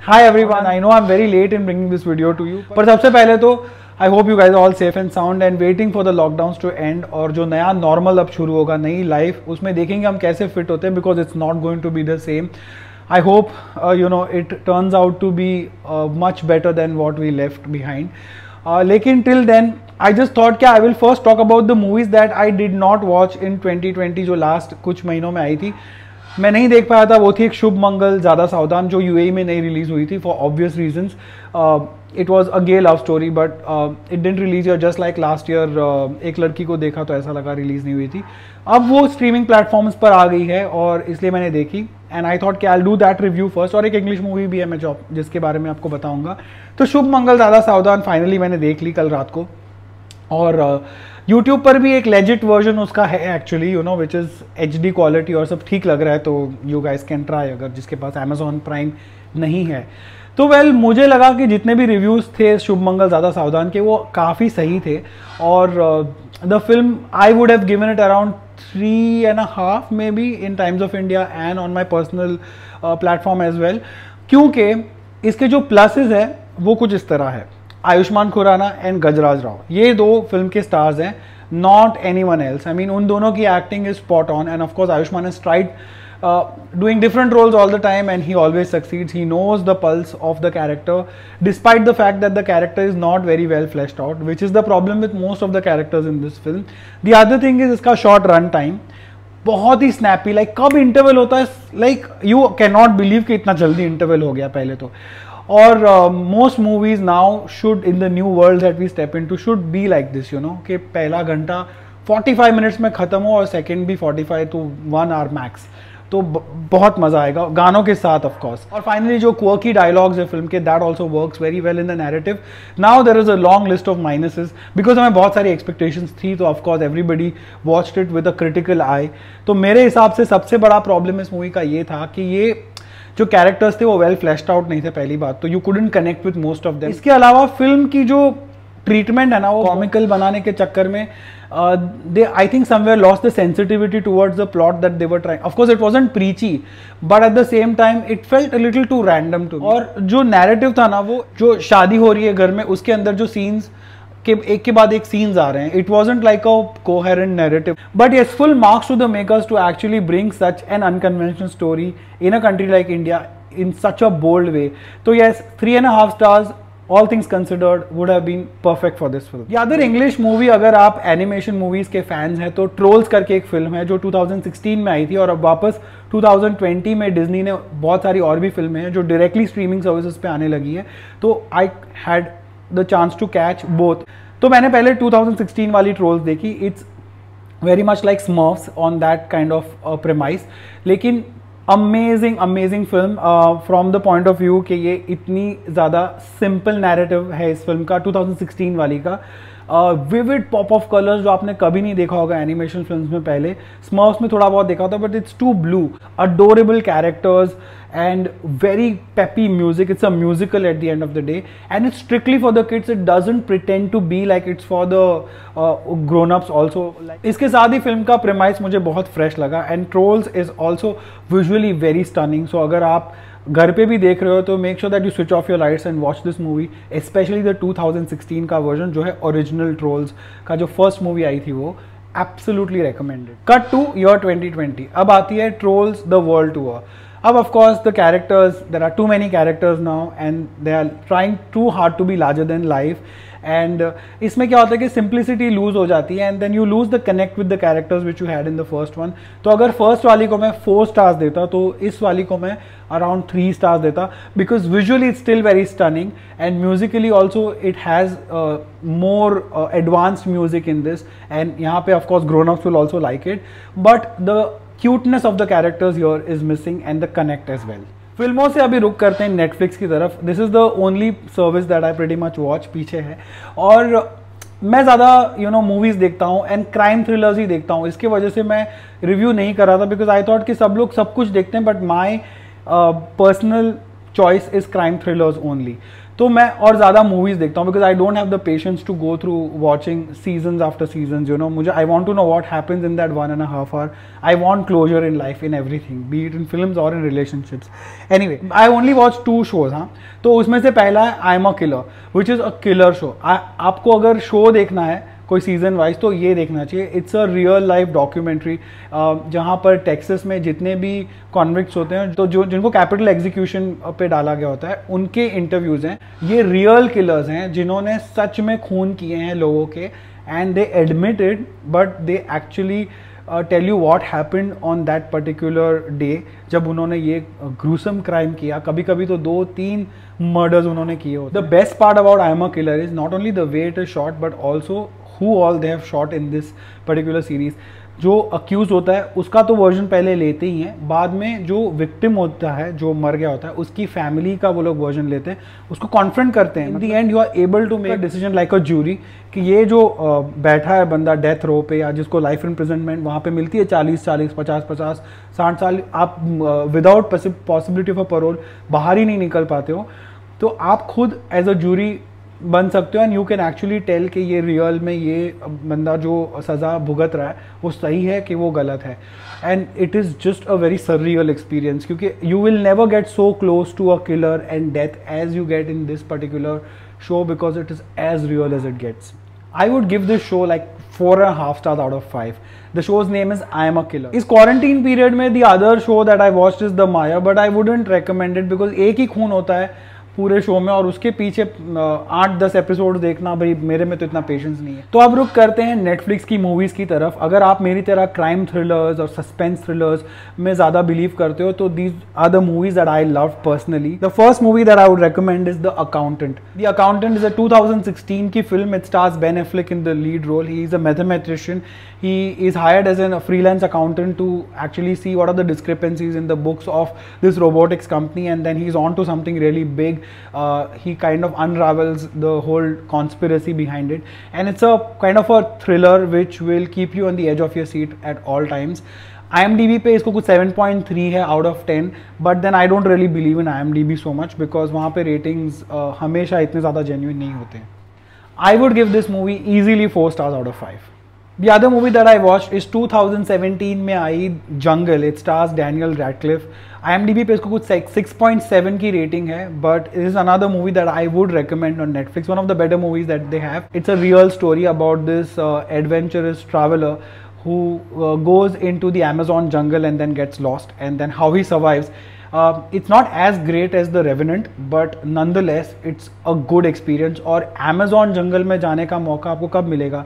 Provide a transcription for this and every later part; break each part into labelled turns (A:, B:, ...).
A: Hi everyone, I know I'm very late in bringing this video to you. पर सबसे पहले तो I hope you guys are all safe and sound and waiting for the lockdowns to end और जो नया normal अब शुरू होगा, नई life, उसमें देखेंगे हम कैसे fit होते हैं because it's not going to be the same. I hope it turns out to be much better than what we left behind. लेकिन till then I just thought कि I will first talk about the movies that I did not watch in 2020 जो last कुछ महीनों में आई थी. मैं नहीं देख पाया था, वो थी एक शुभ मंगल ज़्यादा सावधान जो यूएई में नहीं रिलीज़ हुई थी for obvious reasons. It was a gay love story but it didn't release here just like last year. एक लड़की को देखा तो ऐसा लगा रिलीज़ नहीं हुई थी. अब वो स्ट्रीमिंग प्लेटफॉर्म्स पर आ गई है और इसलिए मैंने देखी एंड आई थॉट कि I will do that review first. और एक इंग्लिश मूवी भी है मैं जिसके बारे में आपको बताऊंगा. तो शुभ मंगल ज़्यादा सावधान फाइनली मैंने देख ली कल रात को. और YouTube पर भी एक लेजिट वर्जन उसका है actually which is HD quality और सब ठीक लग रहा है. तो यू गाइस कैन ट्राई अगर जिसके पास Amazon प्राइम नहीं है तो. मुझे लगा कि जितने भी रिव्यूज़ थे शुभ मंगल ज़्यादा सावधान के वो काफ़ी सही थे. और the film I would have given it around 3.5 maybe in Times of India and on my personal platform as well. क्योंकि इसके जो प्लसेस है वो कुछ इस तरह है. आयुष्मान खुराना एंड गजराज राव ये दो फिल्म के स्टार्स हैं, not any one else. I mean उन दोनों की acting is spot on and of course Ayushman is tried doing different roles all the time and he always succeeds. He knows the pulse of the character despite the fact that the character is not very well fleshed out, which is the problem with most of the characters in this film. The other thing is इसका short run time बहुत ही snappy. Like कब interval होता है, like you can not believe कि इतना जल्दी interval हो गया पहले तो. और most movies now should in the new world that we step into should be like this कि पहला घंटा 45 मिनट्स में खत्म हो और सेकंड भी 45 to 1 hour मैक्स. तो बहुत मजा आएगा गानों के साथ ऑफ कोर्स. और फाइनली जो क्वर्की डायलॉग्स है फिल्म के that also works very well in the narrative. Now there is a long list of minuses because हमें बहुत सारी एक्सपेक्टेशंस थी तो of course everybody watched it with a critical eye. तो मेरे हिसाब से सबसे बड़ा प्रॉब्लम इस मूवी का ये था कि ये जो कैरेक्टर्स थे वो वेल फ्लैश्ड आउट नहीं थे पहली बात तो. You couldn't connect with most of them. इसके अलावा फिल्म की जो ट्रीटमेंट है ना वो कॉमिकल बनाने के चक्कर में they I think somewhere lost the sensitivity towards the plot that they were trying. Of course it wasn't preachy but at the same time it felt a little too random to me. और जो narrative था ना वो जो शादी हो रही है घर में उसके अंदर जो scenes के एक के बाद एक scenes आ रहे हैं, it wasn't like a coherent narrative. But yes, full marks to the makers to actually bring such an unconventional story in a country like India in such a bold way. So yes, 3.5 stars all things considered would have been perfect for this film. The other English movie अगर आप animation movies के fans हैं तो trolls करके एक film है जो 2016 में आई थी और अब वापस 2020 में डिज्नी ने बहुत सारी और भी फिल्में हैं जो डायरेक्टली स्ट्रीमिंग सर्विसेज पे आने लगी है. तो I had the chance to catch both. तो मैंने पहले 2016 वाली ट्रोल्स देखी. It's very much like Smurfs on that kind of premise. लेकिन amazing film from the point of view कि ये इतनी ज़्यादा सिंपल नैरेटिव है इस फिल्म का 2016 वाली का. विविड पॉप ऑफ कलर्स जो आपने कभी नहीं देखा होगा एनिमेशन फिल्म्स में पहले. स्मर्फ्स में थोड़ा बहुत देखा होता but it's too blue. Adorable characters and very peppy music. It's a musical at the end of the day and it's strictly for the kids. It doesn't pretend to be like it's for the grown-ups also. इसके साथ ही film का premise मुझे बहुत fresh लगा and Trolls is also visually very stunning. So अगर आप घर पे भी देख रहे हो तो make sure that you switch off your lights and watch this movie, especially the 2016 का version जो है original Trolls का जो first movie आई थी वो absolutely recommended. Cut to year 2020. अब आती है Trolls the World Tour. अब of course the characters, there are too many characters now and they are trying too hard to be larger than life and इसमें क्या होता है कि simplicity lose हो जाती है and then you lose the connect with the characters which you had in the first one. तो अगर first वाली को मैं 4 stars देता तो इस वाली को मैं around 3 stars देता because visually it's still very stunning and musically also it has more advanced music in this and यहाँ पे of course grown-ups will also like it but the cuteness of the characters here is missing and the connect as well. फिल्मों से अभी रुक करते हैं Netflix की तरफ. This is the only service that I pretty much watch. पीछे है और मैं ज़्यादा मूवीज़ देखता हूँ एंड क्राइम थ्रिलर्स ही देखता हूँ. इसके वजह से मैं रिव्यू नहीं कर रहा था बिकॉज आई थॉट कि सब लोग सब कुछ देखते हैं but my personal choice is crime thrillers only. तो मैं और ज़्यादा मूवीज़ देखता हूँ, because I don't have the patience to go through watching season after season, you know. मुझे I want to know what happens in that 1.5 hour. I want closure in life, in everything, be it in films और in relationships. Anyway, I only watch 2 shows. हाँ, तो उसमें से पहला है I am a killer, which is a killer show. आपको अगर show देखना है कोई सीजन वाइज तो ये देखना चाहिए. It's a real life documentary, जहाँ पर टेक्सास में जितने भी कॉन्विक्ट्स होते हैं, तो जिनको कैपिटल एग्जीक्यूशन पे डाला गया होता है, उनके इंटरव्यूज़ हैं. ये रियल किलर्स हैं जिन्होंने सच में खून किए हैं लोगों के, and they admitted, but they actually tell you what happened on that particular day जब उन्होंने ये ग्रूसम क्राइम किया. कभी कभी तो 2-3 मर्डर्स उन्होंने किए होते. The best part about I am a killer is not only the way it is shot, but also who all they have shot in this particular series. जो अक्यूज होता है उसका तो वर्जन पहले लेते ही हैं, बाद में जो विक्टिम होता है, जो मर गया होता है, उसकी फैमिली का वो लोग वर्जन लेते हैं, उसको कॉन्फ्रंट करते हैं. In the end you are able to make a decision like a jury कि ये जो बैठा है बंदा डेथ रो पे, या जिसको लाइफ इम्प्रिजनमेंट वहाँ पे मिलती है 40-40, 50-50, 60 साल, आप without possibility of a parole बाहर ही नहीं निकल पाते हो, तो आप खुद एज अ जूरी बन सकते हो. And you can actually tell कि ये रियल में ये बंदा जो सज़ा भुगत रहा है वो सही है कि वो गलत है. And it is just a very surreal experience, क्योंकि you will never get so close to a killer and death as you get in this particular show, because it is as real as it gets. I would give this show like 4.5 stars out of 5. The show's name is I Am a Killer. इस quarantine period में the other show that I watched is The Maya, but I wouldn't recommend it because एक ही खून होता है पूरे show में, और उसके पीछे 8-10 एपिसोड देखना, भाई मेरे में तो इतना पेशेंस नहीं है. तो अब रुक करते हैं नेटफ्लिक्स की मूवीज़ की तरफ. अगर आप मेरी तरह क्राइम थ्रिलर्स और सस्पेंस थ्रिलर्स में ज़्यादा बिलीव करते हो, तो these are the movies that I love personally. The first movie that I would recommend is the Accountant. The Accountant is a 2016 की film. It stars Ben Affleck in the lead role. He is a mathematician. He is hired as a freelance accountant to actually see what are the discrepancies in the books of this robotics company, and then he's on to something really big. He kind of unravels the whole conspiracy behind it, and it's a kind of a thriller which will keep you on the edge of your seat at all times. IMDb पे इसको कुछ 7.3 है out of 10, but then I don't really believe in IMDb so much because वहाँ पे ratings हमेशा इतने ज़्यादा genuine नहीं होते हैं. I would give this movie easily 4 stars out of 5. The other movie that I watched is 2017 में आई Jungle. It stars Daniel Radcliffe. IMDb पे इसको कुछ 6.7 की रेटिंग है, but it is another movie that I would recommend on Netflix. One of the better movies that they have. It's a real story about this adventurous traveler who goes into the Amazon jungle and then gets lost, and then how he survives. It's not as great as The Revenant, but nonetheless it's a good experience. और Amazon jungle में जाने का मौका आपको कब मिलेगा?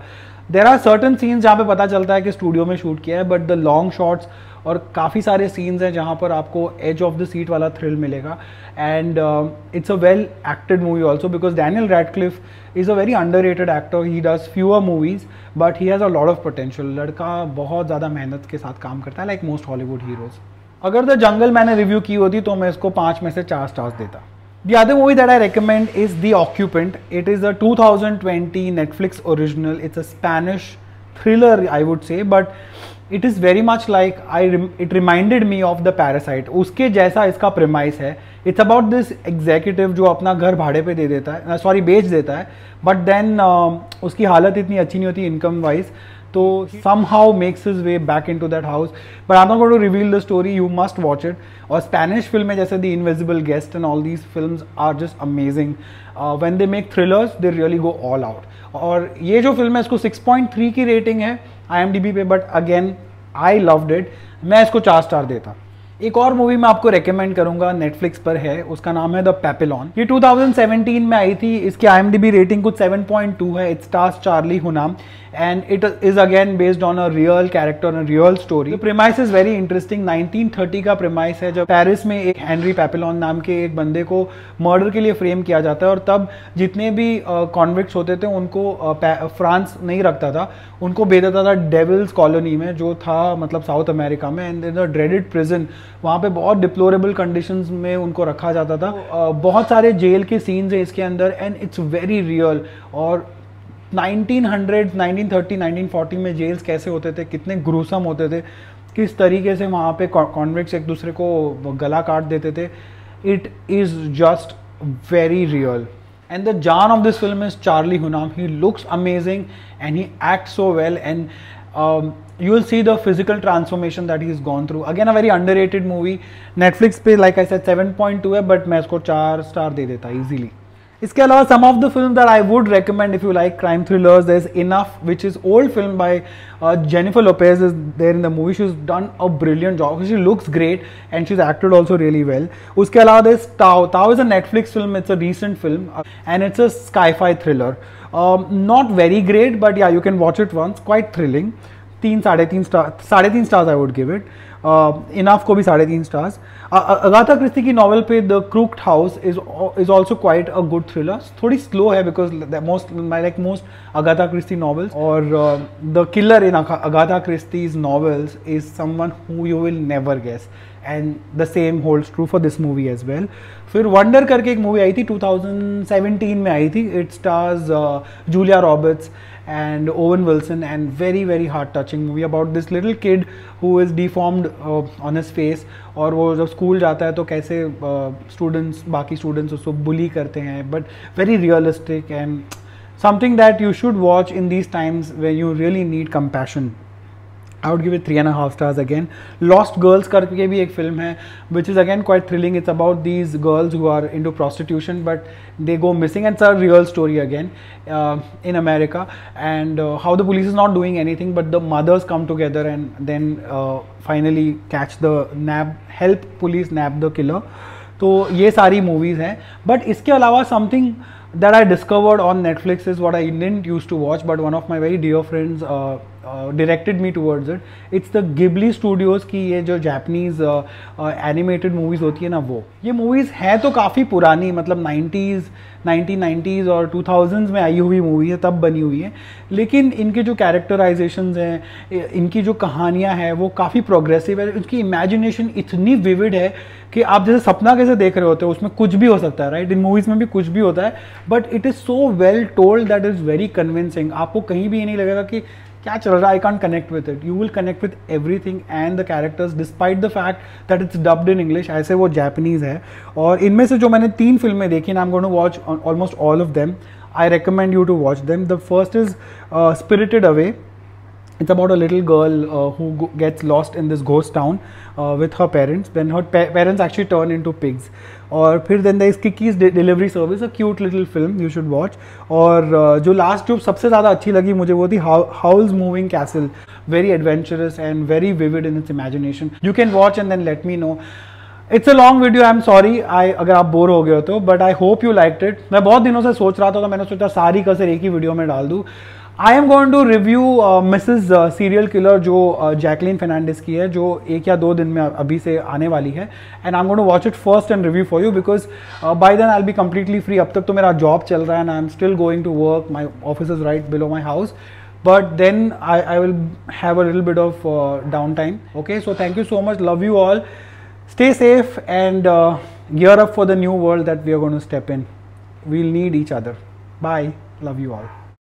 A: There are certain scenes जहाँ पे पता चलता है कि स्टूडियो में शूट किया है, बट द लॉन्ग शॉट्स और काफ़ी सारे सीन्स हैं जहाँ पर आपको एज ऑफ द सीट वाला थ्रिल मिलेगा. And it's a well acted movie also, because Daniel Radcliffe is a very underrated actor. He does fewer movies but he has a lot of potential. लड़का बहुत ज़्यादा मेहनत के साथ काम करता है, लाइक मोस्ट हॉलीवुड हीरोज. अगर द जंगल मैंने रिव्यू की होती तो मैं इसको 5 में से 4 स्टार्स देता. The other movie that I recommend is The Occupant. It is a 2020 Netflix original. It's a Spanish thriller, I would say, but it is very much like it reminded me of The Parasite. उसके जैसा इसका premise है. It's about this executive जो अपना घर भाड़े पे दे देता है, बेच देता है, but then उसकी हालत इतनी अच्छी नहीं होती income wise, तो somehow makes his way back into that house. But I'm not going to reveal the story. You must watch it. और स्पेनिश फिल्में जैसे The Invisible Guest and all these films are just amazing. When they make thrillers, they really go all out. और ये जो film है इसको 6.3 की rating है IMDb पे, but again I loved it. मैं इसको 4 स्टार देता. एक और मूवी मैं आपको रेकमेंड करूंगा, नेटफ्लिक्स पर है, उसका नाम है द पैपिलॉन. ये 2017 में आई थी. इसकी IMDb रेटिंग कुछ 7.2 है. It stars Charlie Hunnam and it is again based on a real character and a real story. The premise is very interesting. 1930 का premise है जब पेरिस में एक हेनरी पैपिलॉन नाम के एक बंदे को मर्डर के लिए फ्रेम किया जाता है, और तब जितने भी कॉन्विक्ट्स होते थे उनको फ्रांस नहीं रखता था, उनको भेज देता था डेविल्स कॉलोनी में जो था मतलब साउथ अमेरिका में, and in the dreaded prison वहाँ पे बहुत डिप्लोरेबल कंडीशंस में उनको रखा जाता था. बहुत सारे जेल के सीन्स हैं इसके अंदर, एंड इट्स वेरी रियल. और 1900, 1930, 1940 में जेल्स कैसे होते थे, कितने ग्रूसम होते थे, किस तरीके से वहाँ पे कॉन्विक्ट्स एक दूसरे को गला काट देते थे. It is just very real. and the jaan of this film is Charlie Hunnam. He looks amazing and he acts so well, and you will see the physical transformation that he's gone through. Again, a very underrated movie. Netflix पे like I said 7.2 है, but मैं इसको 4 star दे देता easily. इसके अलावा some of the films that I would recommend if you like crime thrillers, there's Enough, which is old film by Jennifer Lopez is there in the movie. She's done a brilliant job. She looks great and she's acted also really well. उसके अलावा there's Tao. Tao is a Netflix film. It's a recent film and it's a sci-fi thriller. Not very great, but yeah, you can watch it once. Quite thrilling. 3.5 stars I would give it. Enough को भी 3.5 stars. Agatha Christie की novel पे the Crooked House is also quite a good thriller. थोड़ी slow है because most Agatha Christie novels, और the killer in Agatha Christie's novels is someone who you will never guess, and the same holds true for this movie as well. फिर Wonder करके एक movie आई थी 2017 में आई थी. It stars Julia Roberts and Owen Wilson, and very heart touching movie about this little kid who is deformed on his face, और वो जब स्कूल जाता है तो कैसे स्टूडेंट्स बाकी स्टूडेंट्स उसको बुली करते हैं, but very realistic and something that you should watch in these times when you really need compassion. I would give it 3.5 stars again. Lost Girls करके भी एक फिल्म है which is again quite thrilling. It's about these girls who are into prostitution but they go missing, and it's a real story again in America, and how the police is not doing anything but the mothers come together and then finally help police nab the killer. तो ये सारी movies हैं. But इसके अलावा something that I discovered on Netflix is what I didn't used to watch, but one of my very dear friends directed me towards it. It's the Ghibli Studios की ये जो Japanese animated movies होती है ना, वो ये movies हैं तो काफ़ी पुरानी, मतलब 1990s और 2000s में आई हुई मूवी है, तब बनी हुई है, लेकिन इनके जो कैरेक्टराइजेशंस हैं, इनकी जो कहानियाँ हैं वो काफ़ी प्रोग्रेसिव है. उनकी इमेजिनेशन इतनी विविड है कि आप जैसे सपना कैसे देख रहे होते हो उसमें कुछ भी हो सकता है, राइट. इन मूवीज़ में भी कुछ भी होता है, but it is so well told that is very convincing. आपको कहीं भी ये नहीं लगेगा कि क्या चल रहा है, I can't connect with it. You will connect with everything and the characters despite the fact that it's dubbed in English. ऐसे वो जापानीज़ है. और इनमें से जो मैंने 3 फिल्में देखी, I am going to watch almost all of them. I recommend you to watch them. The first is Spirited Away. It's about a little girl who gets lost in this ghost town with her parents. Then her parents actually turn into pigs. और फिर then there is Kiki's Delivery Service, a cute little film you should watch. और जो last जो सबसे ज़्यादा अच्छी लगी मुझे वो थी Howl's Moving Castle. Very adventurous and very vivid in its imagination. You can watch and then let me know. It's a long video, I'm sorry अगर आप बोर हो गए हो तो, but I hope you liked it. मैं बहुत दिनों से सोच रहा था तो मैंने सोचा सारी कसर एक ही वीडियो में डाल दूँ. I am going to review Mrs. Serial Killer जो जैकलिन फर्नांडिस की है, जो 1 या 2 दिन में अभी से आने वाली है, and I'm going to watch it first and review for you because by then I'll be completely free. अब तक तो मेरा जॉब चल रहा है and I'm still going to work. My office is right below my house, but then I will have a little bit of downtime. Okay, so thank you so much. Love you all. Stay safe and gear up for the new world that we are going to step in. We'll need each other. Bye. Love you all.